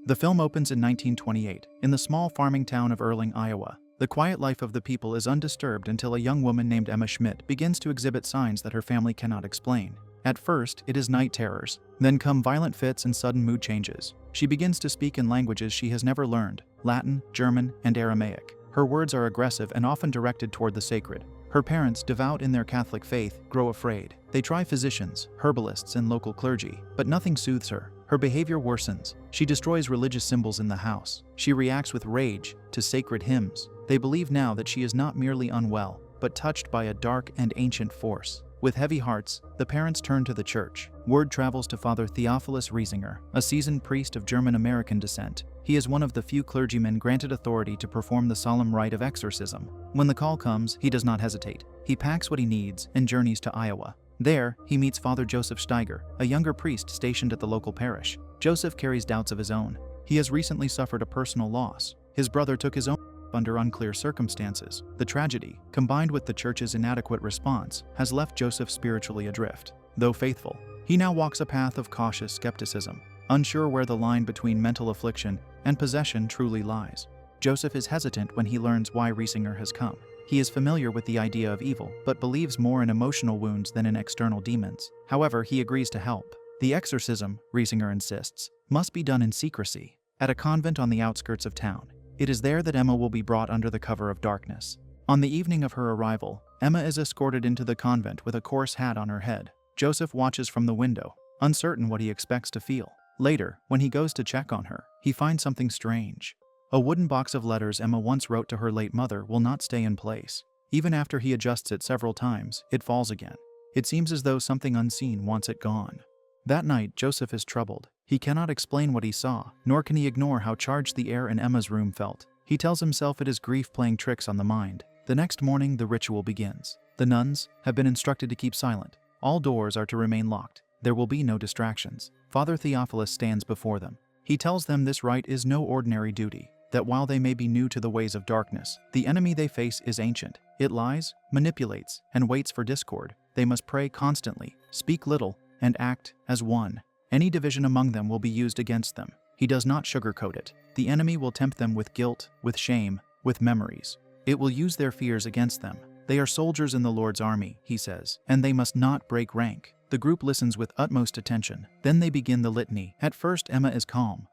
The film opens in 1928, in the small farming town of Erling, Iowa. The quiet life of the people is undisturbed until a young woman named Emma Schmidt begins to exhibit signs that her family cannot explain. At first, it is night terrors. Then come violent fits and sudden mood changes. She begins to speak in languages she has never learned: Latin, German, and Aramaic. Her words are aggressive and often directed toward the sacred. Her parents, devout in their Catholic faith, grow afraid. They try physicians, herbalists, and local clergy, but nothing soothes her. Her behavior worsens. She destroys religious symbols in the house. She reacts with rage to sacred hymns. They believe now that she is not merely unwell, but touched by a dark and ancient force. With heavy hearts, the parents turn to the church. Word travels to Father Theophilus Riesinger, a seasoned priest of German-American descent. He is one of the few clergymen granted authority to perform the solemn rite of exorcism. When the call comes, he does not hesitate. He packs what he needs and journeys to Iowa. There, he meets Father Joseph Steiger, a younger priest stationed at the local parish. Joseph carries doubts of his own. He has recently suffered a personal loss. His brother took his own under unclear circumstances. The tragedy, combined with the church's inadequate response, has left Joseph spiritually adrift. Though faithful, he now walks a path of cautious skepticism, unsure where the line between mental affliction and possession truly lies. Joseph is hesitant when he learns why Riesinger has come. He is familiar with the idea of evil, but believes more in emotional wounds than in external demons. However, he agrees to help. The exorcism, Riesinger insists, must be done in secrecy, at a convent on the outskirts of town. It is there that Emma will be brought under the cover of darkness. On the evening of her arrival, Emma is escorted into the convent with a coarse hat on her head. Joseph watches from the window, uncertain what he expects to feel. Later, when he goes to check on her, he finds something strange. A wooden box of letters Emma once wrote to her late mother will not stay in place. Even after he adjusts it several times, it falls again. It seems as though something unseen wants it gone. That night, Joseph is troubled. He cannot explain what he saw, nor can he ignore how charged the air in Emma's room felt. He tells himself it is grief playing tricks on the mind. The next morning, the ritual begins. The nuns have been instructed to keep silent. All doors are to remain locked. There will be no distractions. Father Theophilus stands before them. He tells them this rite is no ordinary duty, that while they may be new to the ways of darkness, the enemy they face is ancient. It lies, manipulates, and waits for discord. They must pray constantly, speak little, and act as one. Any division among them will be used against them. He does not sugarcoat it. The enemy will tempt them with guilt, with shame, with memories. It will use their fears against them. They are soldiers in the Lord's army, he says, and they must not break rank. The group listens with utmost attention. Then they begin the litany. At first, Emma is calm.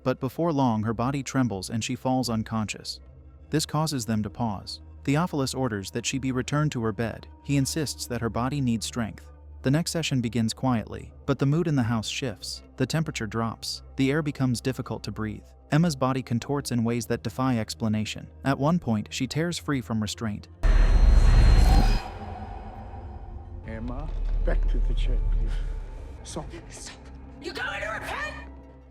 But before long, her body trembles and she falls unconscious. This causes them to pause. Theophilus orders that she be returned to her bed. He insists that her body needs strength. The next session begins quietly, but the mood in the house shifts. The temperature drops. The air becomes difficult to breathe. Emma's body contorts in ways that defy explanation. At one point, she tears free from restraint. Emma, back to the chair, please. Stop. You going to repent?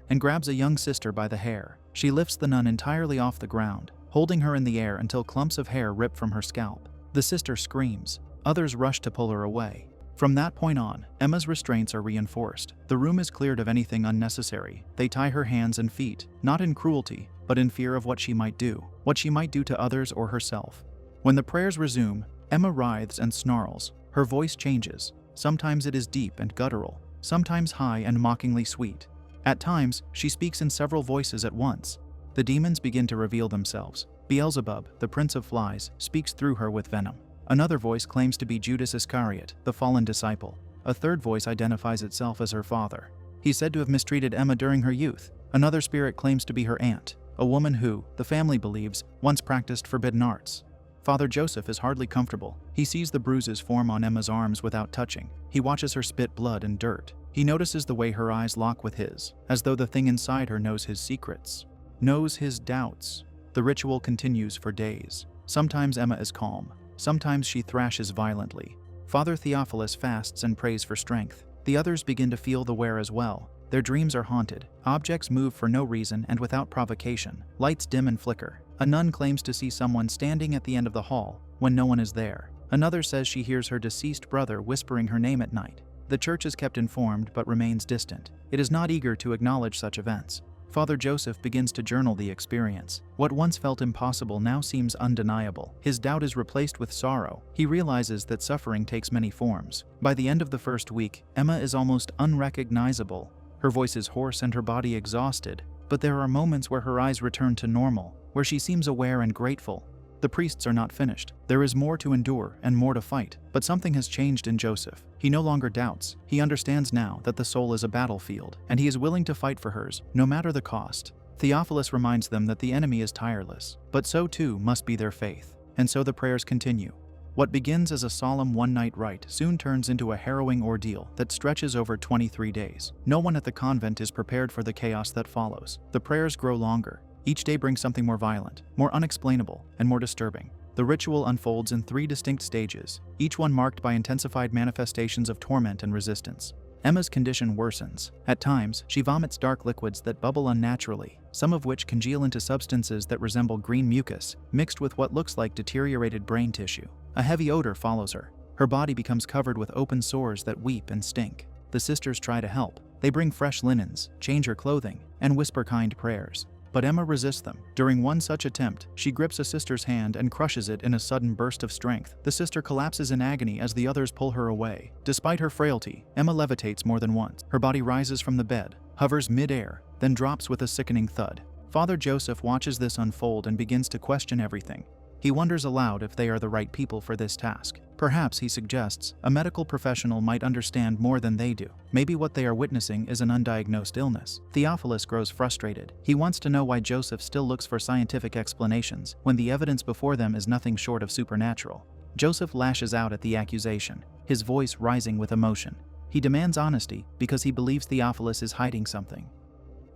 And grabs a young sister by the hair. She lifts the nun entirely off the ground, holding her in the air until clumps of hair rip from her scalp. The sister screams. Others rush to pull her away. From that point on, Emma's restraints are reinforced. The room is cleared of anything unnecessary. They tie her hands and feet, not in cruelty, but in fear of what she might do to others or herself. When the prayers resume, Emma writhes and snarls. Her voice changes. Sometimes it is deep and guttural, sometimes high and mockingly sweet. At times, she speaks in several voices at once. The demons begin to reveal themselves. Beelzebub, the prince of flies, speaks through her with venom. Another voice claims to be Judas Iscariot, the fallen disciple. A third voice identifies itself as her father. He's said to have mistreated Emma during her youth. Another spirit claims to be her aunt, a woman who, the family believes, once practiced forbidden arts. Father Joseph is hardly comfortable. He sees the bruises form on Emma's arms without touching. He watches her spit blood and dirt. He notices the way her eyes lock with his, as though the thing inside her knows his secrets, knows his doubts. The ritual continues for days. Sometimes Emma is calm. Sometimes she thrashes violently. Father Theophilus fasts and prays for strength. The others begin to feel the wear as well. Their dreams are haunted. Objects move for no reason and without provocation. Lights dim and flicker. A nun claims to see someone standing at the end of the hall when no one is there. Another says she hears her deceased brother whispering her name at night. The church is kept informed but remains distant. It is not eager to acknowledge such events. Father Joseph begins to journal the experience. What once felt impossible now seems undeniable. His doubt is replaced with sorrow. He realizes that suffering takes many forms. By the end of the first week, Emma is almost unrecognizable. Her voice is hoarse and her body exhausted, but there are moments where her eyes return to normal, where she seems aware and grateful. The priests are not finished. There is more to endure and more to fight, but something has changed in Joseph. He no longer doubts. He understands now that the soul is a battlefield, and he is willing to fight for hers, no matter the cost. Theophilus reminds them that the enemy is tireless, but so too must be their faith. And so the prayers continue. What begins as a solemn one-night rite soon turns into a harrowing ordeal that stretches over 23 days. No one at the convent is prepared for the chaos that follows. The prayers grow longer. Each day brings something more violent, more unexplainable, and more disturbing. The ritual unfolds in 3 distinct stages, each one marked by intensified manifestations of torment and resistance. Emma's condition worsens. At times, she vomits dark liquids that bubble unnaturally, some of which congeal into substances that resemble green mucus, mixed with what looks like deteriorated brain tissue. A heavy odor follows her. Her body becomes covered with open sores that weep and stink. The sisters try to help. They bring fresh linens, change her clothing, and whisper kind prayers. But Emma resists them. During one such attempt, she grips a sister's hand and crushes it in a sudden burst of strength. The sister collapses in agony as the others pull her away. Despite her frailty, Emma levitates more than once. Her body rises from the bed, hovers mid-air, then drops with a sickening thud. Father Joseph watches this unfold and begins to question everything. He wonders aloud if they are the right people for this task. Perhaps, he suggests, a medical professional might understand more than they do. Maybe what they are witnessing is an undiagnosed illness. Theophilus grows frustrated. He wants to know why Joseph still looks for scientific explanations when the evidence before them is nothing short of supernatural. Joseph lashes out at the accusation, his voice rising with emotion. He demands honesty because he believes Theophilus is hiding something.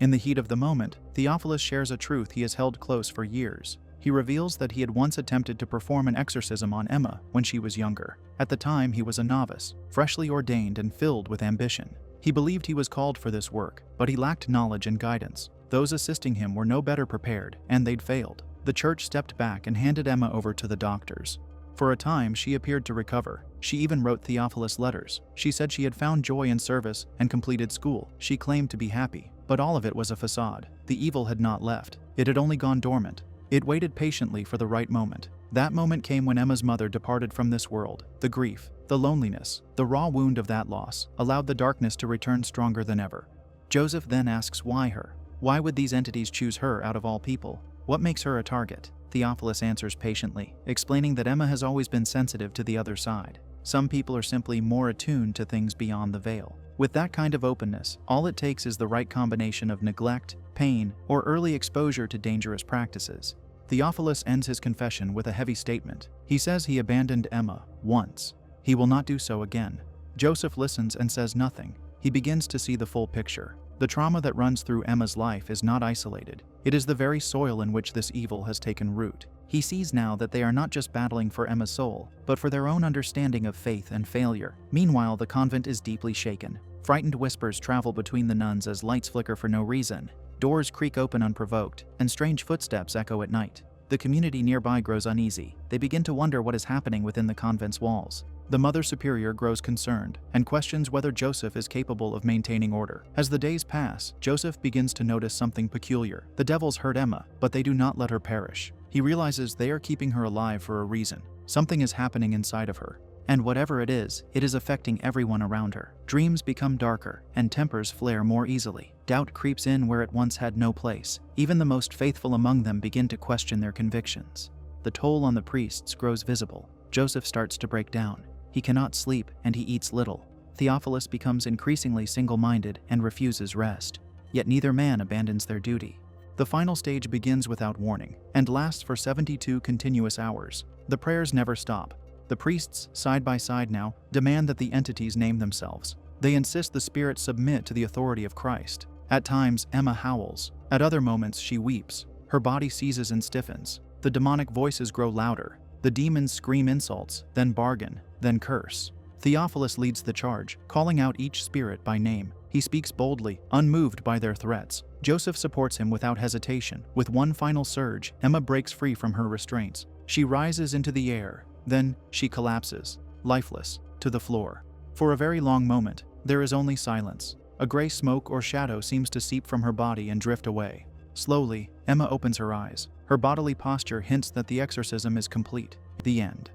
In the heat of the moment, Theophilus shares a truth he has held close for years. He reveals that he had once attempted to perform an exorcism on Emma when she was younger. At the time, he was a novice, freshly ordained and filled with ambition. He believed he was called for this work, but he lacked knowledge and guidance. Those assisting him were no better prepared, and they'd failed. The church stepped back and handed Emma over to the doctors. For a time, she appeared to recover. She even wrote Theophilus letters. She said she had found joy in service and completed school. She claimed to be happy, but all of it was a facade. The evil had not left. It had only gone dormant. It waited patiently for the right moment. That moment came when Emma's mother departed from this world. The grief, the loneliness, the raw wound of that loss allowed the darkness to return stronger than ever. Joseph then asks why her? Why would these entities choose her out of all people? What makes her a target? Theophilus answers patiently, explaining that Emma has always been sensitive to the other side. Some people are simply more attuned to things beyond the veil. With that kind of openness, all it takes is the right combination of neglect, pain, or early exposure to dangerous practices. Theophilus ends his confession with a heavy statement. He says he abandoned Emma once. He will not do so again. Joseph listens and says nothing. He begins to see the full picture. The trauma that runs through Emma's life is not isolated. It is the very soil in which this evil has taken root. He sees now that they are not just battling for Emma's soul, but for their own understanding of faith and failure. Meanwhile, the convent is deeply shaken. Frightened whispers travel between the nuns as lights flicker for no reason. Doors creak open unprovoked, and strange footsteps echo at night. The community nearby grows uneasy. They begin to wonder what is happening within the convent's walls. The Mother Superior grows concerned and questions whether Joseph is capable of maintaining order. As the days pass, Joseph begins to notice something peculiar. The devils hurt Emma, but they do not let her perish. He realizes they are keeping her alive for a reason. Something is happening inside of her. And whatever it is affecting everyone around her. Dreams become darker, and tempers flare more easily. Doubt creeps in where it once had no place. Even the most faithful among them begin to question their convictions. The toll on the priests grows visible. Joseph starts to break down. He cannot sleep, and he eats little. Theophilus becomes increasingly single-minded and refuses rest. Yet neither man abandons their duty. The final stage begins without warning, and lasts for 72 continuous hours. The prayers never stop. The priests, side by side now, demand that the entities name themselves. They insist the spirits submit to the authority of Christ. At times, Emma howls. At other moments, she weeps. Her body seizes and stiffens. The demonic voices grow louder. The demons scream insults, then bargain, then curse. Theophilus leads the charge, calling out each spirit by name. He speaks boldly, unmoved by their threats. Joseph supports him without hesitation. With one final surge, Emma breaks free from her restraints. She rises into the air. Then, she collapses, lifeless, to the floor. For a very long moment, there is only silence. A gray smoke or shadow seems to seep from her body and drift away. Slowly, Emma opens her eyes. Her bodily posture hints that the exorcism is complete. The end.